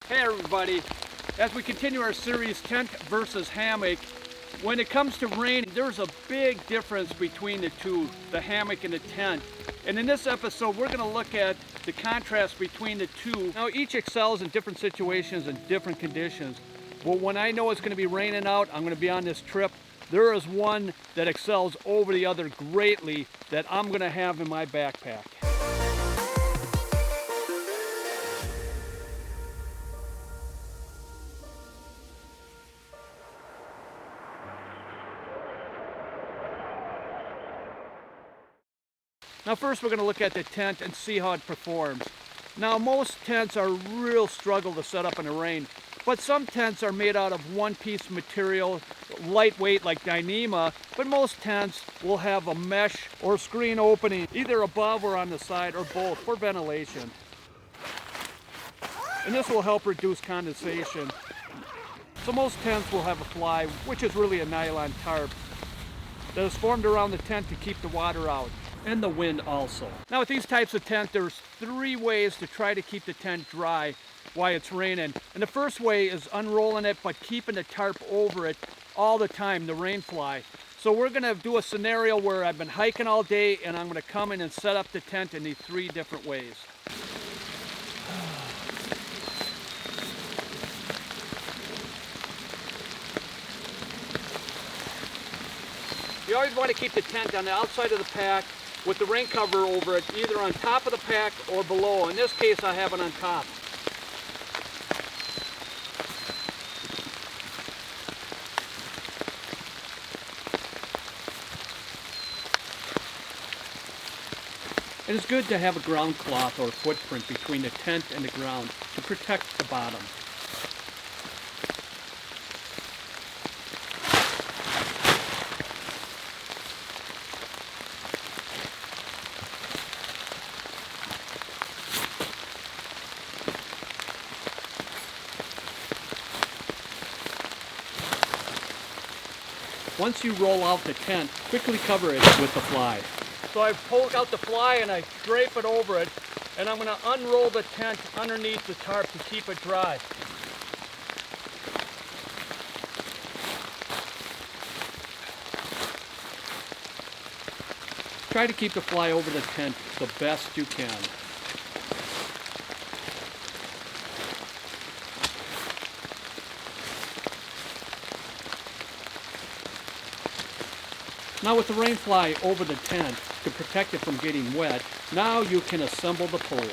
Hey everybody, as we continue our series Tent versus Hammock, when it comes to rain, there's a big difference between the two, the hammock and the tent. And in this episode, we're going to look at the contrast between the two. Now each excels in different situations and different conditions. But when I know it's going to be raining out, I'm going to be on this trip, there is one that excels over the other greatly that I'm going to have in my backpack. Now first we're going to look at the tent and see how it performs. Now most tents are a real struggle to set up in the rain, but some tents are made out of one-piece material, lightweight like Dyneema, but most tents will have a mesh or screen opening either above or on the side or both for ventilation. And this will help reduce condensation. So most tents will have a fly, which is really a nylon tarp that is formed around the tent to keep the water out. And the wind also. Now with these types of tent, there's 3 ways to try to keep the tent dry while it's raining. And the first way is unrolling it but keeping the tarp over it all the time, the rain fly. So we're gonna do a scenario where I've been hiking all day and I'm gonna come in and set up the tent in these 3 different ways. You always want to keep the tent on the outside of the pack with the rain cover over it, either on top of the pack or below. In this case, I have it on top. It is good to have a ground cloth or footprint between the tent and the ground to protect the bottom. Once you roll out the tent, quickly cover it with the fly. So I pull out the fly and I drape it over it, and I'm going to unroll the tent underneath the tarp to keep it dry. Try to keep the fly over the tent the best you can. Now with the rain fly over the tent to protect it from getting wet, now you can assemble the poles.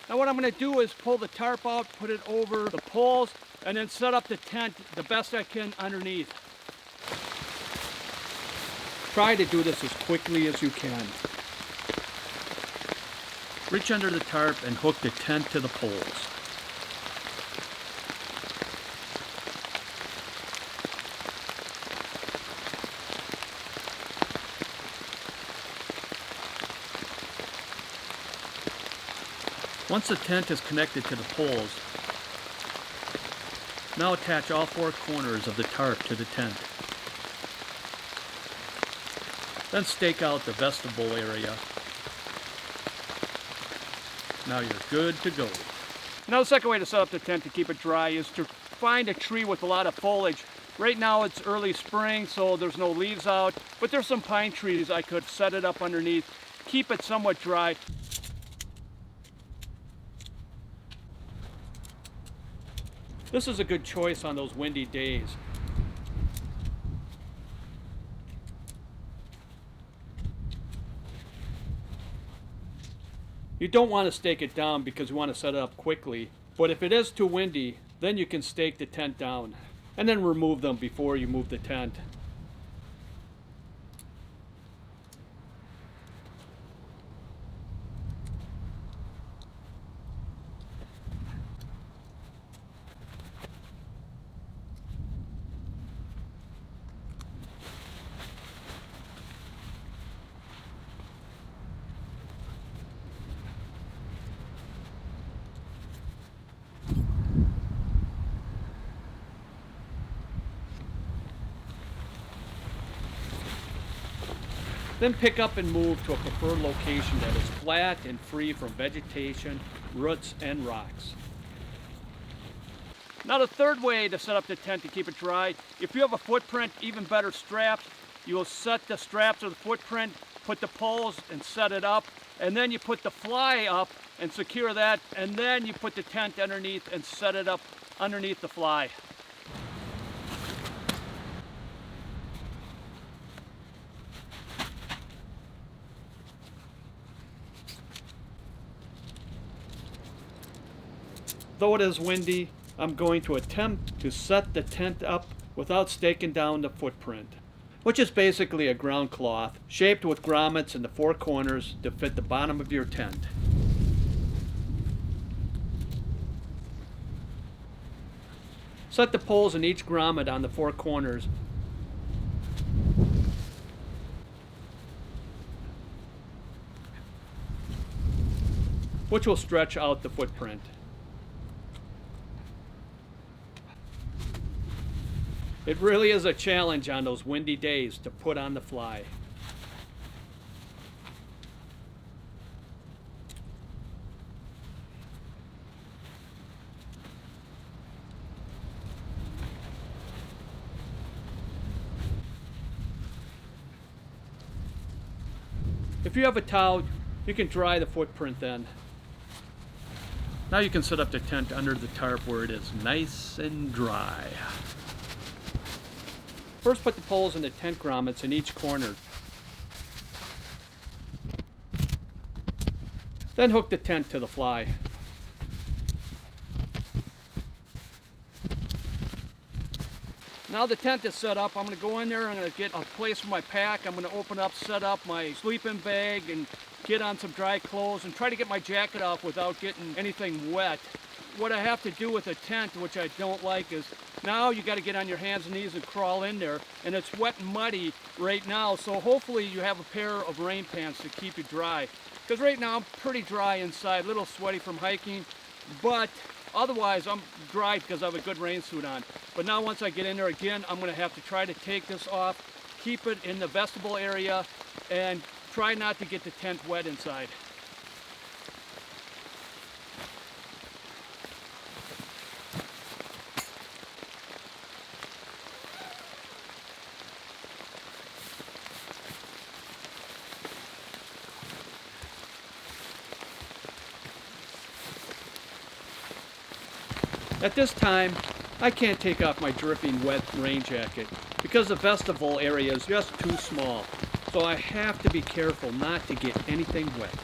Now what I'm going to do is pull the tarp out, put it over the poles, and then set up the tent the best I can underneath. Try to do this as quickly as you can. Reach under the tarp and hook the tent to the poles. Once the tent is connected to the poles, now attach all 4 corners of the tarp to the tent. Then stake out the vestibule area. Now you're good to go. Now the second way to set up the tent to keep it dry is to find a tree with a lot of foliage. Right now it's early spring, so there's no leaves out, but there's some pine trees I could set it up underneath, keep it somewhat dry. This is a good choice on those windy days. You don't want to stake it down because you want to set it up quickly, but if it is too windy, Then you can stake the tent down and then remove them before you move the tent. Then pick up and move to a preferred location that is flat and free from vegetation, roots, and rocks. Now the third way to set up the tent to keep it dry, if you have a footprint, even better straps, you will set the straps of the footprint, put the poles and set it up, and then you put the fly up and secure that, and then you put the tent underneath and set it up underneath the fly. Though it is windy, I'm going to attempt to set the tent up without staking down the footprint, which is basically a ground cloth shaped with grommets in the four corners to fit the bottom of your tent. Set the poles in each grommet on the four corners. Which will stretch out the footprint. It really is a challenge on those windy days to put on the fly. If you have a towel, you can dry the footprint then. Now you can set up the tent under the tarp where it is nice and dry. First, put the poles in the tent grommets in each corner. Then hook the tent to the fly. Now the tent is set up, I'm going to go in there, I'm going to get a place for my pack, I'm going to open up, set up my sleeping bag and get on some dry clothes and try to get my jacket off without getting anything wet. What I have to do with a tent, which I don't like, is now you got to get on your hands and knees and crawl in there, and it's wet and muddy right now, so hopefully you have a pair of rain pants to keep you dry. Because right now I'm pretty dry inside, a little sweaty from hiking, but otherwise I'm dry because I have a good rain suit on. But now once I get in there again, I'm going to have to try to take this off, keep it in the vestibule area, and try not to get the tent wet inside. At this time, I can't take off my dripping wet rain jacket because the vestibule area is just too small, so I have to be careful not to get anything wet.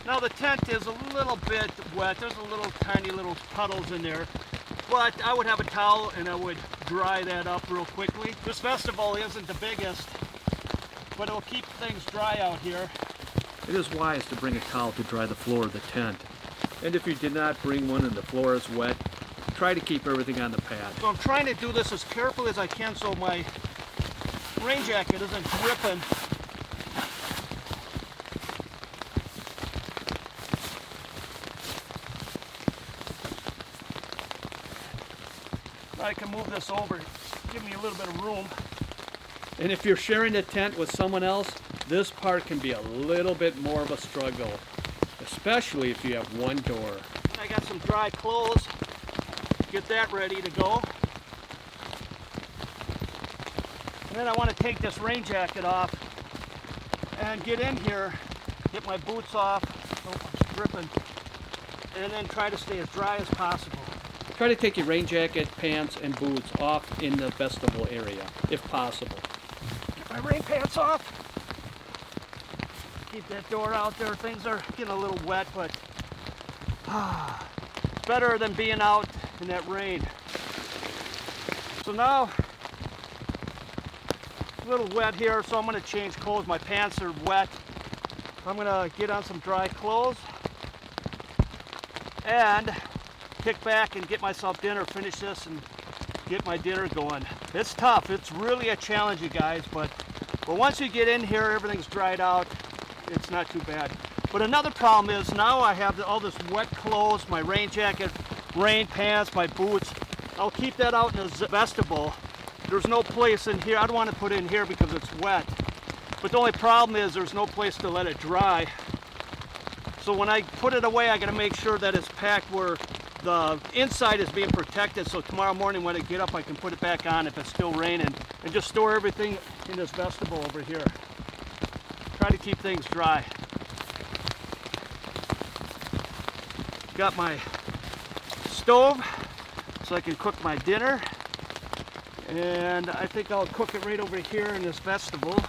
Now the tent is a little bit wet, there's a little tiny little puddles in there, but I would have a towel and I would dry that up real quickly. This vestibule isn't the biggest, but it'll keep things dry out here. It is wise to bring a towel to dry the floor of the tent. And if you did not bring one and the floor is wet, try to keep everything on the pad. So I'm trying to do this as carefully as I can so my rain jacket isn't dripping. I can move this over, give me a little bit of room. And if you're sharing a tent with someone else, this part can be a little bit more of a struggle, especially if you have one door. I got some dry clothes, get that ready to go. And then I want to take this rain jacket off and get in here, get my boots off, oh, I'm dripping, and then try to stay as dry as possible. Try to take your rain jacket, pants, and boots off in the vestibule area, if possible. Get my rain pants off. Keep that door out there. Things are getting a little wet, but It's better than being out in that rain. So now, it's a little wet here, so I'm gonna change clothes. My pants are wet. I'm gonna get on some dry clothes and kick back and get myself dinner, finish this and get my dinner going. It's tough, it's really a challenge, you guys, but once you get in here, everything's dried out, it's not too bad. But another problem is now I have all this wet clothes, my rain jacket, rain pants, my boots. I'll keep that out in the vestibule. There's no place in here. I don't want to put it in here because it's wet. But the only problem is there's no place to let it dry. So when I put it away, I got to make sure that it's packed where the inside is being protected, so tomorrow morning when I get up I can put it back on if it's still raining, and just store everything in this vestibule over here. Try to keep things dry. Got my stove so I can cook my dinner, and I think I'll cook it right over here in this vestibule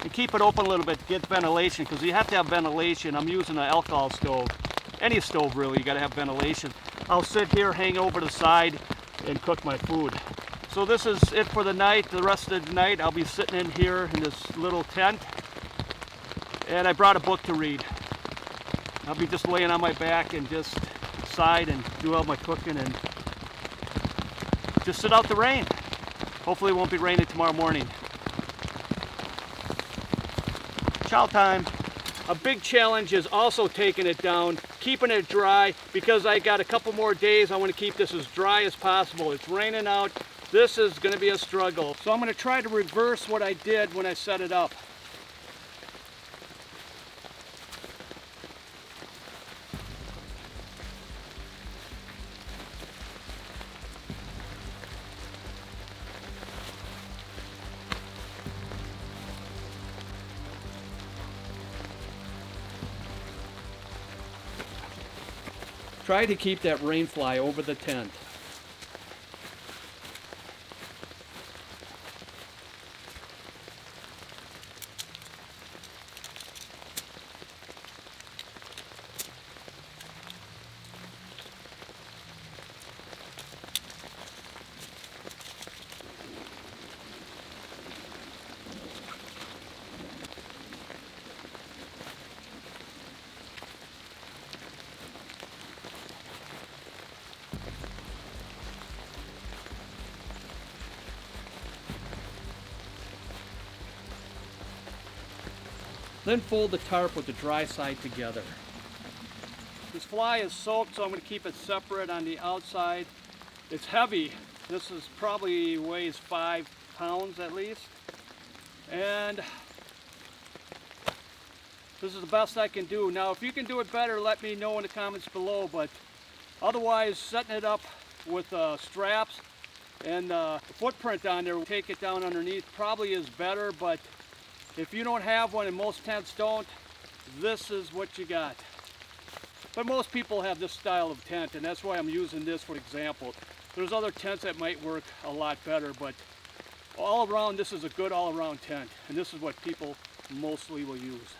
and keep it open a little bit to get ventilation, because you have to have ventilation. I'm using an alcohol stove. Any stove really, you gotta have ventilation. I'll sit here, hang over the side, and cook my food. So this is it for the night. The rest of the night I'll be sitting in here in this little tent, and I brought a book to read. I'll be just laying on my back and just side and do all my cooking and just sit out the rain. Hopefully it won't be raining tomorrow morning. Chow time. A big challenge is also taking it down, keeping it dry, because I got a couple more days. I want to keep this as dry as possible. It's raining out. This is going to be a struggle. So I'm going to try to reverse what I did when I set it up. Try to keep that rain fly over the tent. Then fold the tarp with the dry side together. This fly is soaked, so I'm going to keep it separate on the outside. It's heavy. This is probably weighs 5 pounds at least. And this is the best I can do. Now, if you can do it better, let me know in the comments below. But otherwise, setting it up with straps and a footprint on there, take it down underneath, probably is better. But if you don't have one, and most tents don't, this is what you got. But most people have this style of tent, and that's why I'm using this for example. There's other tents that might work a lot better, but all around, this is a good all-around tent, and this is what people mostly will use.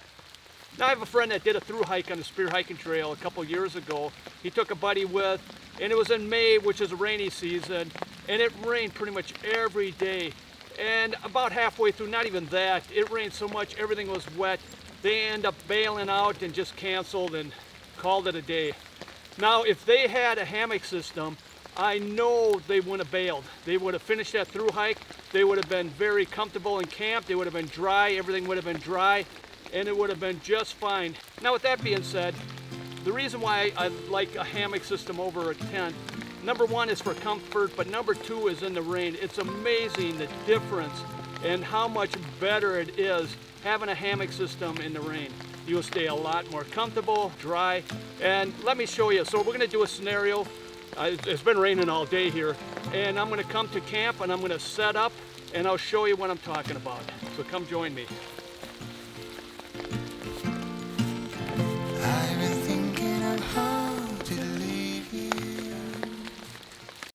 Now I have a friend that did a through hike on the Spear Hiking Trail a couple years ago. He took a buddy with, and it was in May, which is a rainy season, and it rained pretty much every day. And about halfway through, not even that, it rained so much everything was wet. They end up bailing out and just canceled and called it a day. Now if they had a hammock system, I know they wouldn't have bailed. They would have finished that through hike. They would have been very comfortable in camp. They would have been dry, everything would have been dry, and it would have been just fine. Now with that being said, the reason why I like a hammock system over a tent, number one is for comfort, but number two is in the rain. It's amazing the difference and how much better it is having a hammock system in the rain. You'll stay a lot more comfortable, dry, and let me show you. So we're gonna do a scenario. It's been raining all day here, and I'm gonna come to camp and I'm gonna set up and I'll show you what I'm talking about. So come join me.